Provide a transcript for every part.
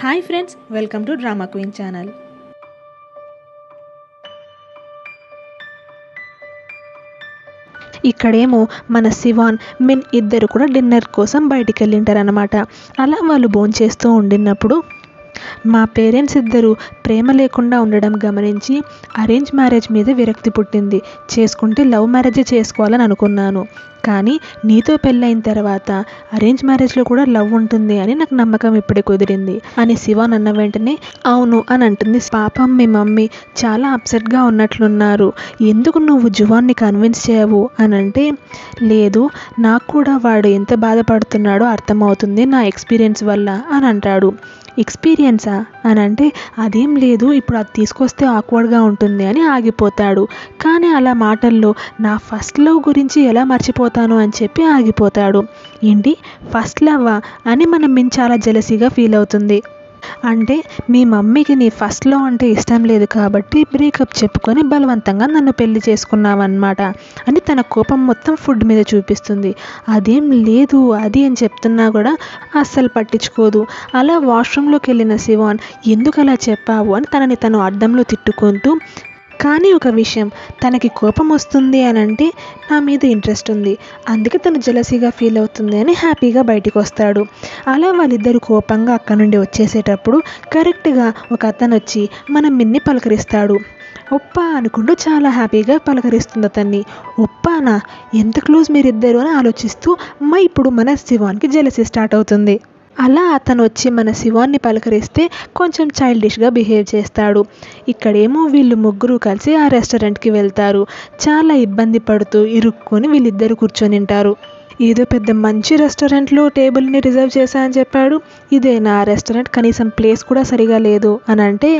Hi friends, welcome to drama queen channel. ఇక్కడేమో మన శివాన్ మిన్ ఇద్దరు కూడా డిన్నర్ కోసం బయటికి వెళ్ళింటారనమాట. అలా వాళ్ళు భోంచేస్తూ ఉండినప్పుడు మా పేరెంట్స్ ఇద్దరు ప్రేమ లేకుండా ఉండడం గమనించి అరేంజ్ మ్యారేజ్ మీద విరక్తి పుట్టింది. చేసుకుంటే లవ్ మ్యారేజే చేసుకోవాలని అనుకున్నాను, కానీ నీతో పెళ్ళైన తర్వాత అరేంజ్ మ్యారేజ్లో కూడా లవ్ ఉంటుంది అని నాకు నమ్మకం ఇప్పుడే కుదిరింది అని శివాన్ అన్న వెంటనే అవును అని అంటుంది. పాపం మీ మమ్మీ చాలా అప్సెట్గా ఉన్నట్లున్నారు, ఎందుకు నువ్వు జువాన్ని కన్విన్స్ చేయవు అని అంటే, లేదు నాకు కూడా వాడు ఎంత బాధపడుతున్నాడో అర్థమవుతుంది నా ఎక్స్పీరియన్స్ వల్ల అని అంటాడు. ఎక్స్పీరియన్సా అని అంటే, అదేం లేదు, ఇప్పుడు అది తీసుకొస్తే ఆక్వర్డ్గా ఉంటుంది అని ఆగిపోతాడు. కానీ అలా మాటల్లో నా ఫస్ట్ లవ్ గురించి ఎలా మర్చిపోతాను అని చెప్పి ఆగిపోతాడు. ఏంటి ఫస్ట్ లవ్వా అని మనం మిన్ చాలా జెలసీగా ఫీల్ అవుతుంది. అంటే మీ మమ్మీకి నీ ఫస్ట్ లవ్ అంటే ఇష్టం లేదు కాబట్టి బ్రేకప్ చెప్పుకొని బలవంతంగా నన్ను పెళ్లి చేసుకున్నావన్నమాట అని తన కోపం మొత్తం ఫుడ్ మీద చూపిస్తుంది. అదేం లేదు అది అని చెప్తున్నా కూడా అస్సలు పట్టించుకోదు. అలా వాష్రూమ్లోకి వెళ్ళిన శివాన్ ఎందుకు అలా చెప్పావు అని తనని తను అద్దంలో తిట్టుకుంటూ, కానీ ఒక విషయం, తనకి కోపం వస్తుంది అని అంటే నా మీద ఇంట్రెస్ట్ ఉంది, అందుకే తను జెలసీగా ఫీల్ అవుతుంది అని హ్యాపీగా బయటికి వస్తాడు. అలా వాళ్ళిద్దరు కోపంగా అక్కడి నుండి వచ్చేసేటప్పుడు కరెక్ట్గా ఒక అతను వచ్చి మన మిన్ని పలకరిస్తాడు. ఒప్పా అనుకుంటూ చాలా హ్యాపీగా పలకరిస్తుంది అతన్ని. ఒప్పానా, ఎంత క్లోజ్ మీరిద్దరు అని ఆలోచిస్తూ ఇప్పుడు మన శివాన్కి జెలసీ స్టార్ట్ అవుతుంది. అలా అతను వచ్చి మన శివాన్ని పలకరిస్తే కొంచెం చైల్డిష్గా బిహేవ్ చేస్తాడు. ఇక్కడేమో వీళ్ళు ముగ్గురు కలిసి ఆ రెస్టారెంట్కి వెళ్తారు. చాలా ఇబ్బంది పడుతూ ఇరుక్కొని వీళ్ళిద్దరు కూర్చొని ఉంటారు. ఏదో పెద్ద మంచి రెస్టారెంట్లో టేబుల్ని రిజర్వ్ చేశా అని చెప్పాడు, ఇదే నా రెస్టారెంట్, కనీసం ప్లేస్ కూడా సరిగా లేదు అని అంటే,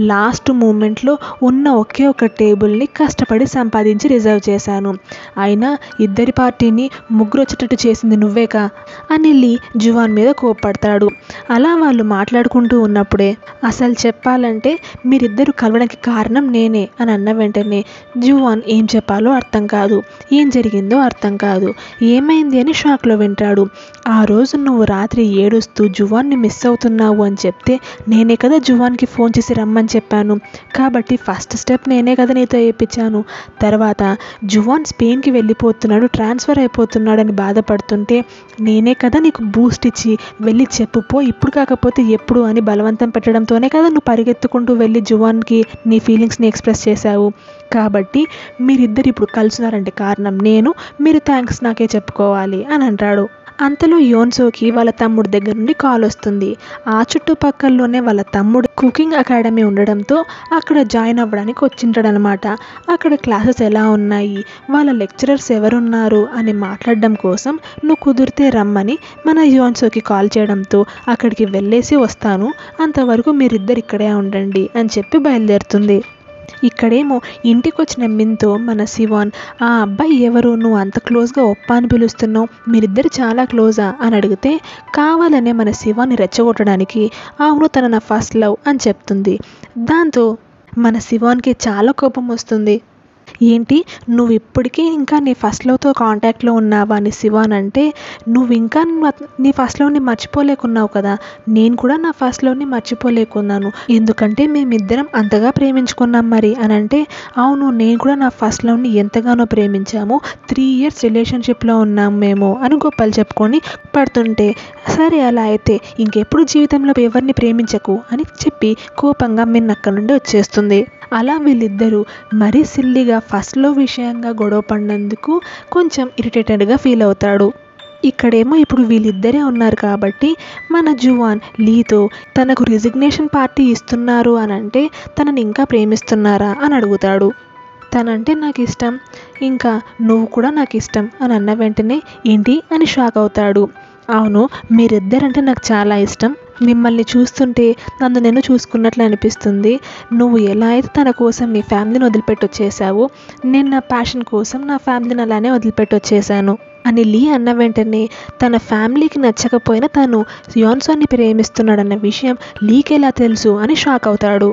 లాస్ట్ మూమెంట్లో ఉన్న ఒకే ఒక టేబుల్ని కష్టపడి సంపాదించి రిజర్వ్ చేశాను, అయినా ఇద్దరి పార్టీని ముగ్గురు వచ్చేటట్టు చేసింది నువ్వేకా అని వెళ్ళి జువాన్ మీద కోప్పడతాడు. అలా వాళ్ళు మాట్లాడుకుంటూ ఉన్నప్పుడే, అసలు చెప్పాలంటే మీరిద్దరు కలవడానికి కారణం నేనే అని అన్న వెంటనే జువాన్ ఏం చెప్పాలో అర్థం కాదు, ఏం జరిగిందో అర్థం కాదు, ఏమైంది అని షాక్లో వింటాడు. ఆ రోజు నువ్వు రాత్రి ఏడుస్తూ జువాన్ని మిస్ అవుతున్నావు అని చెప్తే నేనే కదా జువాన్కి ఫోన్ చేసి రమ్మని చెప్పాను, కాబట్టి ఫస్ట్ స్టెప్ నేనే కదా నీతో వేయించాను. తర్వాత జువాన్ స్పెయిన్కి వెళ్ళిపోతున్నాడు, ట్రాన్స్ఫర్ అయిపోతున్నాడు అని బాధపడుతుంటే నేనే కదా నీకు బూస్ట్ ఇచ్చి వెళ్ళి చెప్పుపో, ఇప్పుడు కాకపోతే ఎప్పుడు అని బలవంతం పెట్టడంతోనే కదా నువ్వు పరిగెత్తుకుంటూ వెళ్ళి జువాన్కి నీ ఫీలింగ్స్ని ఎక్స్ప్రెస్ చేశావు. కాబట్టి మీరిద్దరు ఇప్పుడు కలుసున్నారంటే కారణం నేను, మీరు థ్యాంక్స్ నాకే చెప్పుకోవాలి అని అంటాడు. అంతలో యోన్సోకి వాళ్ళ తమ్ముడి దగ్గర నుండి కాల్ వస్తుంది. ఆ చుట్టుపక్కలలోనే వాళ్ళ తమ్ముడు కుకింగ్ అకాడమీ ఉండడంతో అక్కడ జాయిన్ అవ్వడానికి వచ్చింటాడనమాట. అక్కడ క్లాసెస్ ఎలా ఉన్నాయి, వాళ్ళ లెక్చరర్స్ ఎవరున్నారు అని మాట్లాడడం కోసం నువ్వు కుదిరితే రమ్మని మన యోన్సోకి కాల్ చేయడంతో అక్కడికి వెళ్ళేసి వస్తాను, అంతవరకు మీరిద్దరు ఇక్కడే ఉండండి అని చెప్పి బయలుదేరుతుంది. ఇక్కడేమో ఇంటికి వచ్చిన మిన్తో మన శివాన్, ఆ అబ్బాయి ఎవరు, నువ్వు అంత క్లోజ్గా ఒప్పా అని పిలుస్తున్నావు, మీరిద్దరు చాలా క్లోజా అని అడిగితే కావాలనే మన శివాన్ని రెచ్చగొట్టడానికి అవును తన నా ఫస్ట్ లవ్ అని చెప్తుంది. దాంతో మన శివాన్కి చాలా కోపం వస్తుంది. ఏంటి నువ్వు ఇప్పటికీ ఇంకా నీ ఫస్ట్ లవ్తో కాంటాక్ట్లో ఉన్నావా అని శివాన్ అంటే, నువ్వు ఇంకా నీ ఫస్ట్ లవ్ని మర్చిపోలేకున్నావు కదా, నేను కూడా నా ఫస్ట్ లవ్ని మర్చిపోలేకున్నాను, ఎందుకంటే మేమిద్దరం అంతగా ప్రేమించుకున్నాం మరి అని అంటే, అవును నేను కూడా నా ఫస్ట్ లవ్ని ఎంతగానో ప్రేమించాము, 3 years రిలేషన్షిప్లో ఉన్నాం మేము అని గొప్పలు చెప్పుకొని పడుతుంటే, సరే అలా అయితే ఇంకెప్పుడు జీవితంలో ఎవరిని ప్రేమించకు అని చెప్పి కోపంగా మిన్ అక్కడి నుండి వచ్చేస్తుంది. అలా వీళ్ళిద్దరూ మరీ సిల్లీగా ఫస్ట్ లవ్ విషయంగా గొడవ పడినందుకు కొంచెం ఇరిటేటెడ్గా ఫీల్ అవుతాడు. ఇక్కడేమో ఇప్పుడు వీళ్ళిద్దరే ఉన్నారు కాబట్టి మన జువాన్ లీతో తనకు రిజిగ్నేషన్ పార్టీ ఇస్తున్నారు అని అంటే తనని ఇంకా ప్రేమిస్తున్నారా అని అడుగుతాడు. తనంటే నాకు ఇష్టం, ఇంకా నువ్వు కూడా నాకు ఇష్టం అని అన్న వెంటనే ఏంటి అని షాక్ అవుతాడు. అవును మీరిద్దరంటే నాకు చాలా ఇష్టం, మిమ్మల్ని చూస్తుంటే నన్ను నేను చూసుకున్నట్లు అనిపిస్తుంది, నువ్వు ఎలా అయితే తన కోసం నీ ఫ్యామిలీని వదిలిపెట్టి వచ్చేసావు, నేను నా ప్యాషన్ కోసం నా ఫ్యామిలీని అలానే వదిలిపెట్టి వచ్చేసాను అని లీ అన్న వెంటనే తన ఫ్యామిలీకి నచ్చకపోయినా తను యోన్సోన్ని ప్రేమిస్తున్నాడన్న విషయం లీకి ఎలా తెలుసు అని షాక్ అవుతాడు.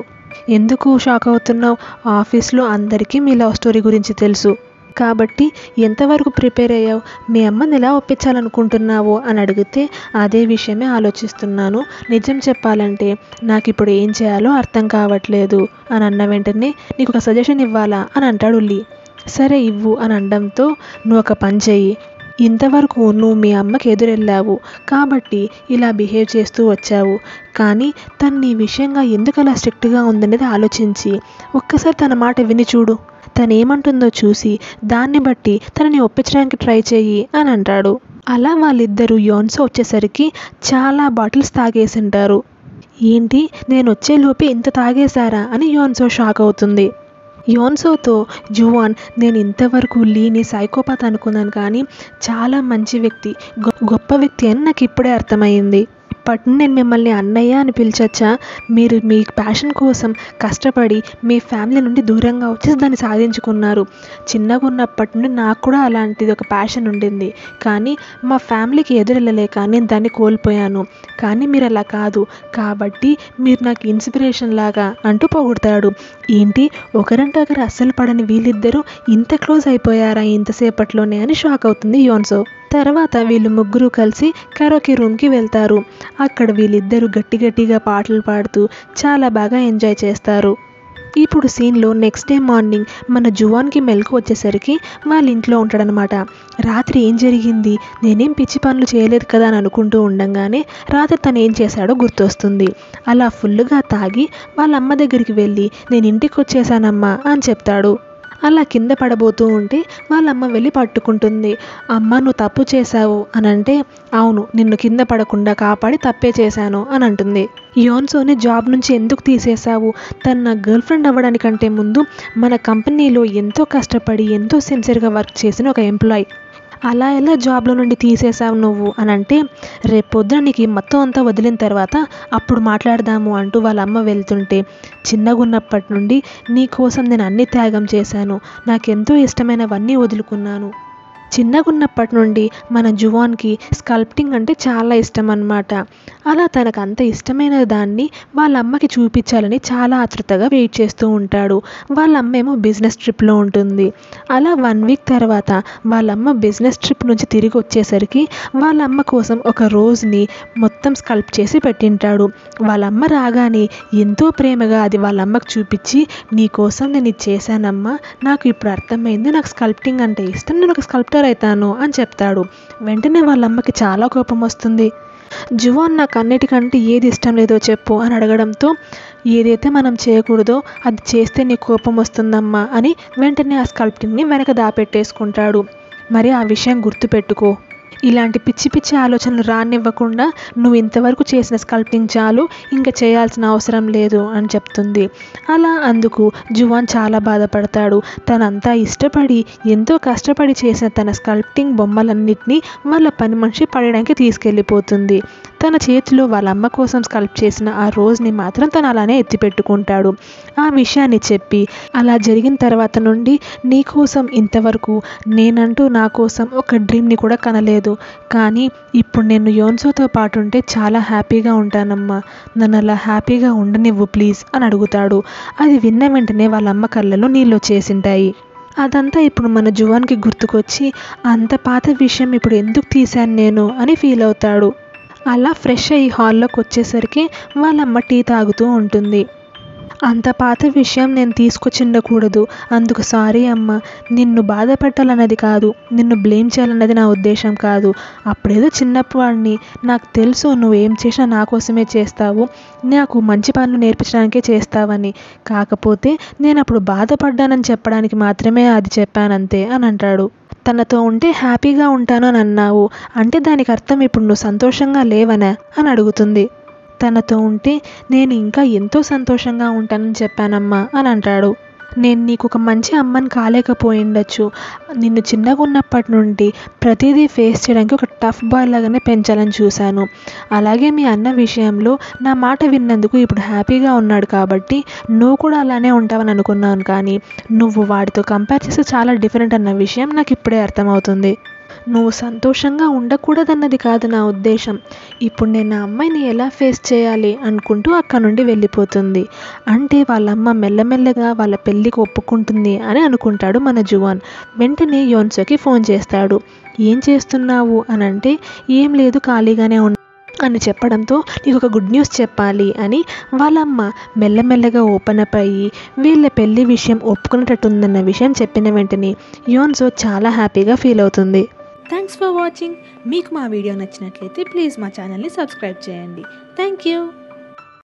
ఎందుకు షాక్ అవుతున్నావు, ఆఫీస్లో అందరికీ మీ లవ్ స్టోరీ గురించి తెలుసు, కాబట్టి ఎంతవరకు ప్రిపేర్ అయ్యావు? మీ అమ్మని ఎలా ఒప్పించాలనుకుంటున్నావు అని అడిగితే అదే విషయమే ఆలోచిస్తున్నాను. నిజం చెప్పాలంటే నాకు ఇప్పుడు ఏం చేయాలో అర్థం కావట్లేదు అని అన్న వెంటనే నీకు ఒక సజెషన్ ఇవ్వాలా అని అంటాడు లీ. సరే ఇవ్వు అని అనడంతో నువ్వు ఒక పని చెయ్యి. ఇంతవరకు నువ్వు మీ అమ్మకి ఎదురెళ్ళావు కాబట్టి ఇలా బిహేవ్ చేస్తూ వచ్చావు. కానీ తను నీ విషయంగా ఎందుకు అలా స్ట్రిక్ట్గా ఉందనేది ఆలోచించి ఒక్కసారి తన మాట విని చూడు. తను ఏమంటుందో చూసి దాన్ని బట్టి తనని ఒప్పించడానికి ట్రై చెయ్యి అని అంటాడు. అలా వాళ్ళిద్దరూ యోన్సో వచ్చేసరికి చాలా బాటిల్స్ తాగేసింటారు. ఏంటి, నేను వచ్చేలోపే ఇంత తాగేశారా అని యోన్సో షాక్ అవుతుంది. యోన్సోతో జువాన్, నేను ఇంతవరకు లీని సైకోపాత్ అనుకున్నాను కానీ చాలా మంచి వ్యక్తి, గొప్ప వ్యక్తి అని నాకు ఇప్పుడే అర్థమైంది. ఇప్పటి నుండి నేను మిమ్మల్ని అన్నయ్య అని పిలిచొచ్చా? మీరు మీ ప్యాషన్ కోసం కష్టపడి మీ ఫ్యామిలీ నుండి దూరంగా వచ్చేసి దాన్ని సాధించుకున్నారు. చిన్నగా ఉన్నప్పటి నుండి నాకు కూడా అలాంటిది ఒక ప్యాషన్ ఉండింది. కానీ మా ఫ్యామిలీకి ఎదురెళ్ళలేక నేను దాన్ని కోల్పోయాను. కానీ మీరు అలా కాదు కాబట్టి మీరు నాకు ఇన్స్పిరేషన్ లాగా అంటూ పొగుడతాడు. ఏంటి, ఒకరంటే ఒకరు అస్సలు పడని వీళ్ళిద్దరూ ఇంత క్లోజ్ అయిపోయారా ఇంతసేపట్లోనే అని షాక్ అవుతుంది యోన్సో. తర్వాత వీళ్ళు ముగ్గురు కలిసి కరోకే రూమ్కి వెళ్తారు. అక్కడ వీళ్ళిద్దరూ గట్టిగా పాటలు పాడుతూ చాలా బాగా ఎంజాయ్ చేస్తారు. ఇప్పుడు సీన్లో నెక్స్ట్ డే మార్నింగ్ మన జువాన్కి మెలకు వచ్చేసరికి వాళ్ళ ఇంట్లో ఉంటాడనమాట. రాత్రి ఏం జరిగింది, నేనేం పిచ్చి పనులు చేయలేదు కదా అని అనుకుంటూ ఉండంగానే రాత్రి తను ఏం చేశాడో గుర్తొస్తుంది. అలా ఫుల్గా తాగి వాళ్ళ అమ్మ దగ్గరికి వెళ్ళి నేను ఇంటికి వచ్చేసానమ్మా అని చెప్తాడు. అలా కింద పడబోతూ ఉంటే వాళ్ళమ్మ వెళ్ళి పట్టుకుంటుంది. అమ్మ, నువ్వు తప్పు చేశావు అని అంటే, అవును, నిన్ను కింద పడకుండా కాపాడి తప్పే చేశాను అని అంటుంది. యోన్సోని జాబ్ నుంచి ఎందుకు తీసేశావు? తను నా గర్ల్ ఫ్రెండ్ అవ్వడానికంటే ముందు మన కంపెనీలో ఎంతో కష్టపడి ఎంతో సిన్సియర్గా వర్క్ చేసిన ఒక ఎంప్లాయీ. అలా ఎలా జాబ్లో నుండి తీసేసావు నువ్వు అని అంటే, రేపొద్దున నీకు మొత్తం అంతా వదిలిన తర్వాత అప్పుడు మాట్లాడదాము అంటూ వాళ్ళ అమ్మ వెళ్తుంటే, చిన్నగా ఉన్నప్పటి నుండి నీ కోసం నేను అన్ని త్యాగం చేశాను, నాకెంతో ఇష్టమైనవన్నీ వదులుకున్నాను. చిన్నగా ఉన్నప్పటి నుండి మన జువాన్కి స్కల్ప్టింగ్ అంటే చాలా ఇష్టం అన్నమాట. అలా తనకు అంత ఇష్టమైన దాన్ని వాళ్ళ అమ్మకి చూపించాలని చాలా ఆతృతగా వెయిట్ చేస్తూ ఉంటాడు. వాళ్ళ అమ్మ ఏమో బిజినెస్ ట్రిప్లో ఉంటుంది. అలా 1 వీక్ తర్వాత వాళ్ళ అమ్మ బిజినెస్ ట్రిప్ నుంచి తిరిగి వచ్చేసరికి వాళ్ళ అమ్మ కోసం ఒక రోజుని మొత్తం స్కల్ప్ట్ చేసి పెట్టింటాడు. వాళ్ళ అమ్మ రాగానే ఎంతో ప్రేమగా అది వాళ్ళ అమ్మకి చూపించి, నీ కోసం నేను ఇది చేశానమ్మా, నాకు ఇప్పుడు అర్థమైంది, నాకు స్కల్ప్టింగ్ అంటే ఇష్టం, నేను ఒక స్కల్ప్టర్ అవుతాను అని చెప్తాడు. వెంటనే వాళ్ళ అమ్మకి చాలా కోపం వస్తుంది. జువాన్, నాకు అన్నిటికంటే ఏది ఇష్టం లేదో చెప్పు అని అడగడంతో, ఏదైతే మనం చేయకూడదో అది చేస్తే నీ కోపం వస్తుందమ్మా అని వెంటనే ఆ స్కల్ప్టింగ్ని వెనక దాపెట్టేసుకుంటాడు. మరి ఆ విషయం గుర్తుపెట్టుకో, ఇలాంటి పిచ్చి ఆలోచనలు రానివ్వకుండా నువ్వు ఇంతవరకు చేసిన స్కల్ప్టింగ్ చాలు, ఇంకా చేయాల్సిన అవసరం లేదు అని చెప్తుంది. అలా అందుకు జువాన్ చాలా బాధపడతాడు. తనంతా ఇష్టపడి ఎంతో కష్టపడి చేసిన తన స్కల్ప్టింగ్ బొమ్మలన్నిటినీ వాళ్ళ పని మనిషి పడడానికి తీసుకెళ్ళిపోతుంది. తన చేతిలో వాళ్ళ అమ్మ కోసం స్కల్ప్ట్ చేసిన ఆ రోజుని మాత్రం తను అలానే ఎత్తిపెట్టుకుంటాడు. ఆ విషయాన్ని చెప్పి, అలా జరిగిన తర్వాత నుండి నీ కోసం ఇంతవరకు నేనంటూ నా కోసం ఒక డ్రీమ్ని కూడా కనలేదు, కానీ ఇప్పుడు నేను యోన్సోతో పాటు ఉంటే చాలా హ్యాపీగా ఉంటానమ్మా, నన్ను అలా హ్యాపీగా ఉండనివ్వు ప్లీజ్ అని అడుగుతాడు. అది విన్న వెంటనే వాళ్ళ అమ్మ కళ్ళలో నీళ్ళు వచ్చేసింటాయి. అదంతా ఇప్పుడు మన జువాన్కి గుర్తుకొచ్చి, అంత పాత విషయం ఇప్పుడు ఎందుకు తీశాను నేను అని ఫీల్ అవుతాడు. అలా ఫ్రెష్ అయ్యి హాల్లోకి వచ్చేసరికి వాళ్ళ అమ్మ టీ తాగుతూ ఉంటుంది. అంత పాత విషయం నేను తీసుకొచ్చిండకూడదు, అందుకు సారీ అమ్మ, నిన్ను బాధ పెట్టాలన్నది కాదు, నిన్ను బ్లేమ్ చేయాలన్నది నా ఉద్దేశం కాదు. అప్పుడేదో చిన్నవాడిని, నాకు తెలుసు నువ్వేం చేసినా నా కోసమే చేస్తావు, నాకు మంచి పనులు నేర్పించడానికే చేస్తావని, కాకపోతే నేను అప్పుడు బాధపడ్డానని చెప్పడానికి మాత్రమే అది చెప్పానంతే అని అంటాడు. తనతో ఉంటే హ్యాపీగా ఉంటాను అని అన్నావు అంటే దానికి అర్థం ఇప్పుడు నువ్వు సంతోషంగా లేవనా అని అడుగుతుంది. తనతో ఉంటే నేను ఇంకా ఎంతో సంతోషంగా ఉంటానని చెప్పానమ్మా అని అంటాడు. నేను నీకు ఒక మంచి అమ్మని కాలేకపోయిండొచ్చు, నిన్ను చిన్నగా ఉన్నప్పటి నుండి ప్రతిదీ ఫేస్ చేయడానికి ఒక టఫ్ బాయ్ లాగానే పెంచాలని చూశాను. అలాగే మీ అన్న విషయంలో నా మాట విన్నందుకు ఇప్పుడు హ్యాపీగా ఉన్నాడు కాబట్టి నువ్వు కూడా అలానే ఉంటావని అనుకున్నాను, కానీ నువ్వు వాడితో కంపేర్ చేస్తే చాలా డిఫరెంట్ అన్న విషయం నాకు ఇప్పుడే అర్థమవుతుంది. నువ్వు సంతోషంగా ఉండకూడదన్నది కాదు నా ఉద్దేశం. ఇప్పుడు నేను నా అమ్మాయిని ఎలా ఫేస్ చేయాలి అనుకుంటూ అక్కడ నుండి వెళ్ళిపోతుంది. అంటే వాళ్ళమ్మ మెల్లమెల్లగా వాళ్ళ పెళ్ళికి ఒప్పుకుంటుంది అని అనుకుంటాడు మన జువాన్. వెంటనే యోన్సోకి ఫోన్ చేస్తాడు. ఏం చేస్తున్నావు అని అంటే, ఏం లేదు ఖాళీగానే అని చెప్పడంతో, నీకు ఒక గుడ్ న్యూస్ చెప్పాలి అని వాళ్ళమ్మ మెల్లమెల్లగా ఓపెన్ అప్ అయ్యి వీళ్ళ పెళ్లి విషయం ఒప్పుకునేటట్టుందన్న విషయం చెప్పిన వెంటనే యోన్సో చాలా హ్యాపీగా ఫీల్ అవుతుంది. Thanks for watching. మీకు మా వీడియో నచ్చినట్లయితే ప్లీజ్ మా ఛానల్ని సబ్స్క్రైబ్ చేయండి. Thank you.